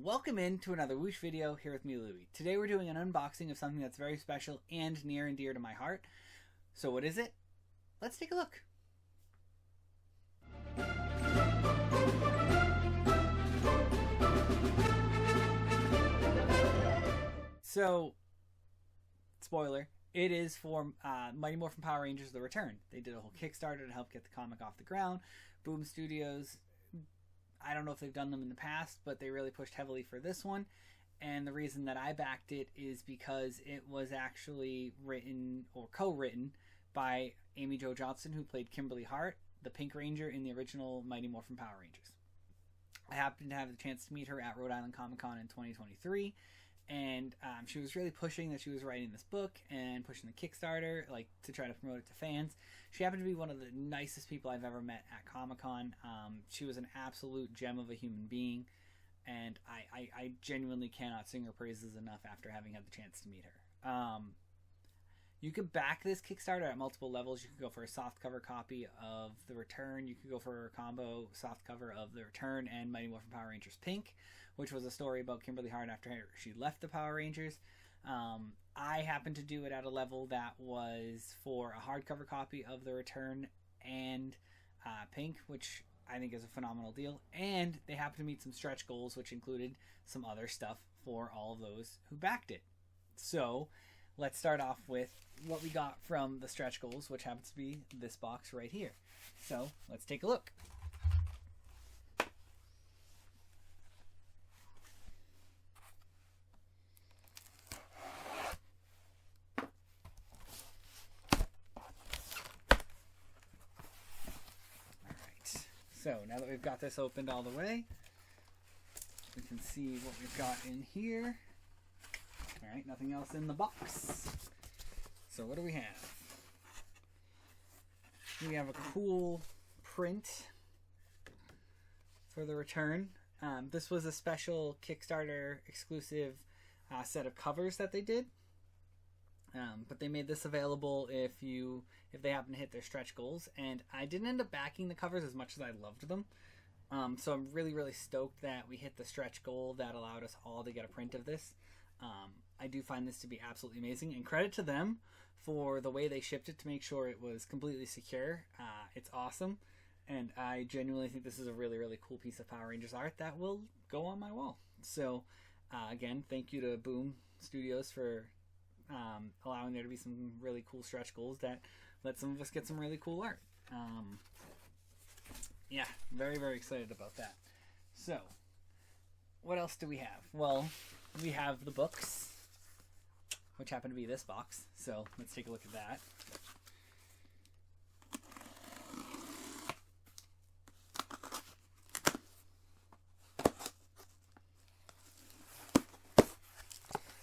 Welcome in to another Whoosh video here with me, Louie. Today we're doing an unboxing of something that's very special and near and dear to my heart. So what is it? Let's take a look. So, spoiler, it is for Mighty Morphin Power Rangers The Return. They did a whole Kickstarter to help get the comic off the ground. Boom Studios, I don't know if they've done them in the past, but they really pushed heavily for this one. And the reason that I backed it is because it was actually written or co-written by Amy Jo Johnson, who played Kimberly Hart, the Pink Ranger in the original Mighty Morphin Power Rangers. I happened to have the chance to meet her at Rhode Island Comic Con in 2023. And she was really pushing that she was writing this book and pushing the Kickstarter, like, to try to promote it to fans. She happened to be one of the nicest people I've ever met at Comic-Con. She was an absolute gem of a human being, and I genuinely cannot sing her praises enough after having had the chance to meet her. You could back this Kickstarter at multiple levels. You could go for a softcover copy of The Return. You could go for a combo softcover of The Return and Mighty Morphin Power Rangers Pink, which was a story about Kimberly Hart after she left the Power Rangers. I happened to do it at a level that was for a hardcover copy of The Return and Pink, which I think is a phenomenal deal. And they happened to meet some stretch goals, which included some other stuff for all of those who backed it. So let's start off with what we got from the stretch goals, which happens to be this box right here. So let's take a look. So now that we've got this opened all the way, we can see what we've got in here. Alright, nothing else in the box. So what do we have? We have a cool print for The Return. This was a special Kickstarter exclusive set of covers that they did. But they made this available if they happen to hit their stretch goals, and I didn't end up backing the covers as much as I loved them. So I'm really stoked that we hit the stretch goal that allowed us all to get a print of this. I do find this to be absolutely amazing, and credit to them for the way they shipped it to make sure it was completely secure. It's awesome, and I genuinely think this is a really cool piece of Power Rangers art that will go on my wall. So again, thank you to Boom Studios for allowing there to be some really cool stretch goals that let some of us get some really cool art. Yeah, very excited about that. So what else do we have? Well, we have the books, which happen to be this box, so let's take a look at that.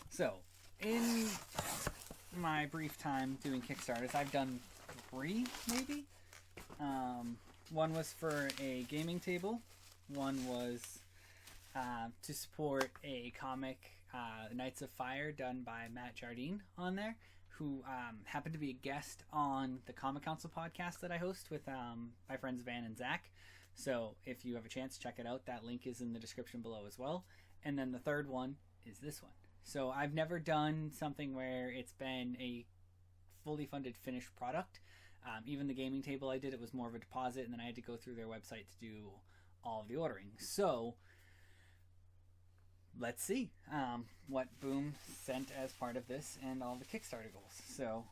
So in my brief time doing Kickstarters, I've done 3 maybe. One was for a gaming table. One was to support a comic, Knights of Fire, done by Matt Jardine on there, who happened to be a guest on the Comic Council podcast that I host with my friends Van and Zach. So if you have a chance, check it out. That link is in the description below as well. And then the third one is this one. So I've never done something where it's been a fully funded finished product. Even the gaming table I did, it was more of a deposit, and then I had to go through their website to do all of the ordering. So let's see what Boom sent as part of this and all the Kickstarter goals. So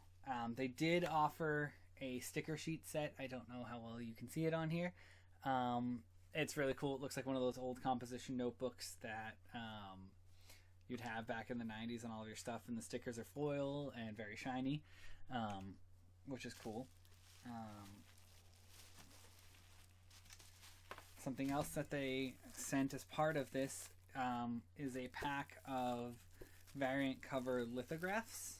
they did offer a sticker sheet set. I don't know how well you can see it on here. It's really cool. It looks like one of those old composition notebooks that you'd have back in the 90s on all of your stuff, and the stickers are foil and very shiny, which is cool. Something else that they sent as part of this is a pack of variant cover lithographs,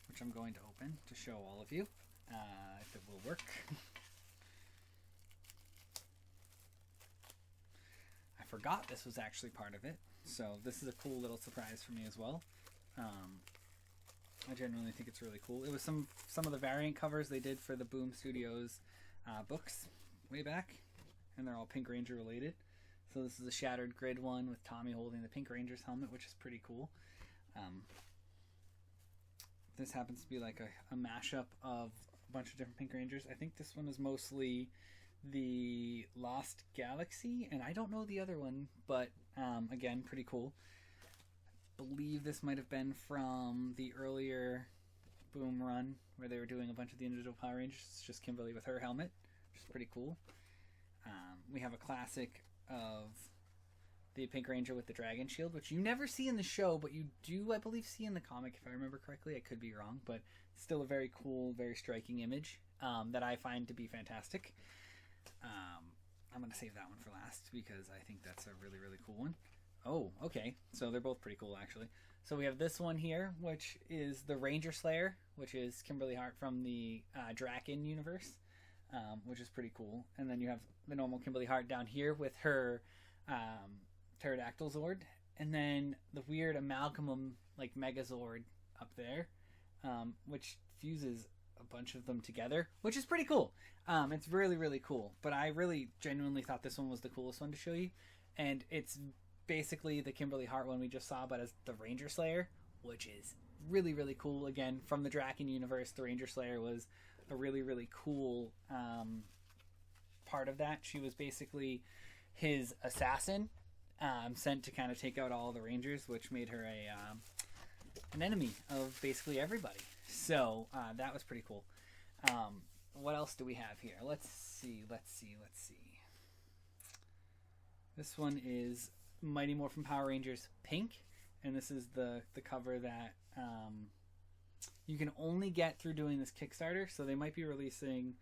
which I'm going to open to show all of you if it will work. I forgot this was actually part of it, so this is a cool little surprise for me as well. I genuinely think it's really cool. It was some of the variant covers they did for the Boom Studios books way back, and they're all Pink Ranger related. So this is a Shattered Grid one with Tommy holding the Pink Ranger's helmet, which is pretty cool. This happens to be like a mashup of a bunch of different Pink Rangers. I think this one is mostly the Lost Galaxy, and I don't know the other one, but again, pretty cool. I believe this might have been from the earlier Boom run where they were doing a bunch of the individual Power Rangers. It's just Kimberly with her helmet, which is pretty cool. We have a classic of the Pink Ranger with the dragon shield, which you never see in the show, but you do, I believe, see in the comic, if I remember correctly. I could be wrong, but still a very cool, very striking image that I find to be fantastic. I'm going to save that one for last because I think that's a really, really cool one. Oh, okay. So they're both pretty cool, actually. So we have this one here, which is the Ranger Slayer, which is Kimberly Hart from the Draken universe, which is pretty cool. And then you have the normal Kimberly Hart down here with her Pterodactyl Zord, and then the weird amalgamum like Megazord up there, which fuses a bunch of them together, which is pretty cool. It's really, really cool. But I really genuinely thought this one was the coolest one to show you, and it's basically the Kimberly Hart one we just saw, but as the Ranger Slayer, which is really, really cool. Again, from the Draken universe, the Ranger Slayer was a really, really cool part of that. She was basically his assassin, sent to kind of take out all the Rangers, which made her an enemy of basically everybody. So that was pretty cool. What else do we have here? Let's see. This one is Mighty Morphin Power Rangers Pink, and this is the cover that you can only get through doing this Kickstarter. So they might be releasing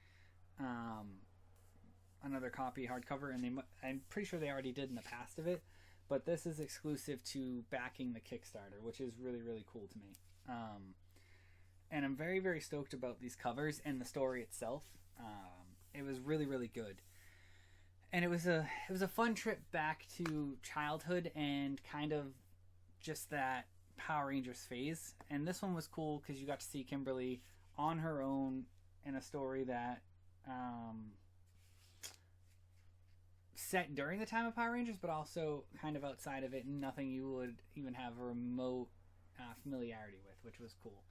another copy hardcover, and I'm pretty sure they already did in the past of it, but this is exclusive to backing the Kickstarter, which is really, really cool to me. And I'm very, very stoked about these covers and the story itself. It was really, really good. And it was a fun trip back to childhood and kind of just that Power Rangers phase. And this one was cool because you got to see Kimberly on her own in a story that set during the time of Power Rangers, but also kind of outside of it, and nothing you would even have a remote familiarity with, which was cool.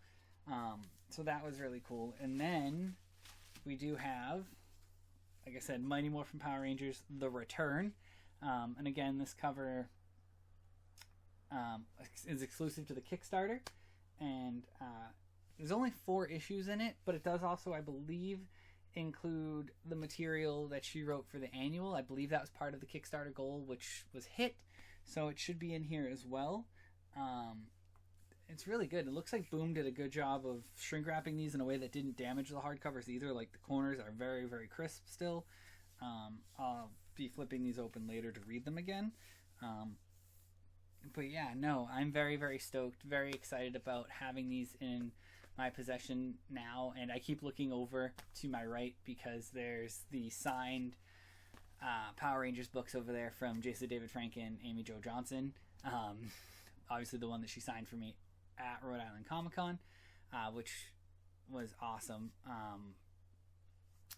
So that was really cool. And then we do have, like I said, Mighty Morphin Power Rangers The Return. And again, this cover is exclusive to the Kickstarter. And there's only 4 issues in it, but it does also, I believe, include the material that she wrote for the annual. I believe that was part of the Kickstarter goal, which was hit. So it should be in here as well. It's really good. It looks like Boom did a good job of shrink wrapping these in a way that didn't damage the hardcovers either. Like the corners are very, very crisp still. I'll be flipping these open later to read them again. But yeah, no, I'm very, very stoked, very excited about having these in my possession now. And I keep looking over to my right because there's the signed Power Rangers books over there from Jason David Frank and Amy Jo Johnson. Obviously the one that she signed for me at Rhode Island Comic Con, which was awesome.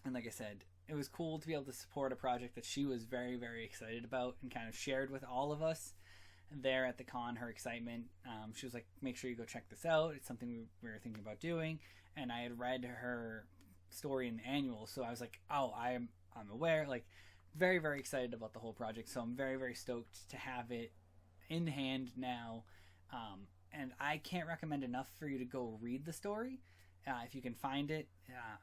And like I said, it was cool to be able to support a project that she was very, very excited about and kind of shared with all of us there at the con, her excitement. She was like, make sure you go check this out. It's something we were thinking about doing. And I had read her story in the annual, so I was like, oh, I'm aware. Like, very, very excited about the whole project. So I'm very, very stoked to have it in hand now. And I can't recommend enough for you to go read the story. If you can find it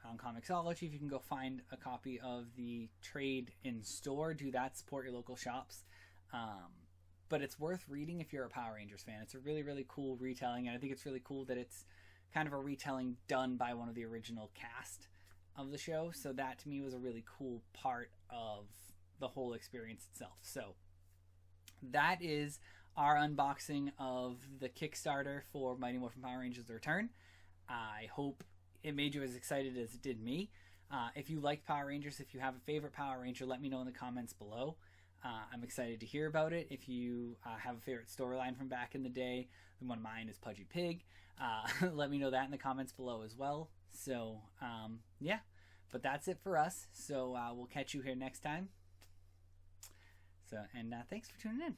on Comixology, if you can go find a copy of the trade in store, do that, support your local shops. But it's worth reading if you're a Power Rangers fan. It's a really, really cool retelling, and I think it's really cool that it's kind of a retelling done by one of the original cast of the show. So that to me was a really cool part of the whole experience itself. So that is our unboxing of the Kickstarter for Mighty Morphin Power Rangers The Return. I hope it made you as excited as it did me. If you like Power Rangers, if you have a favorite Power Ranger, let me know in the comments below. I'm excited to hear about it. If you have a favorite storyline from back in the day, then one of mine is Pudgy Pig. Let me know that in the comments below as well. So, yeah. But that's it for us. So we'll catch you here next time. So, and thanks for tuning in.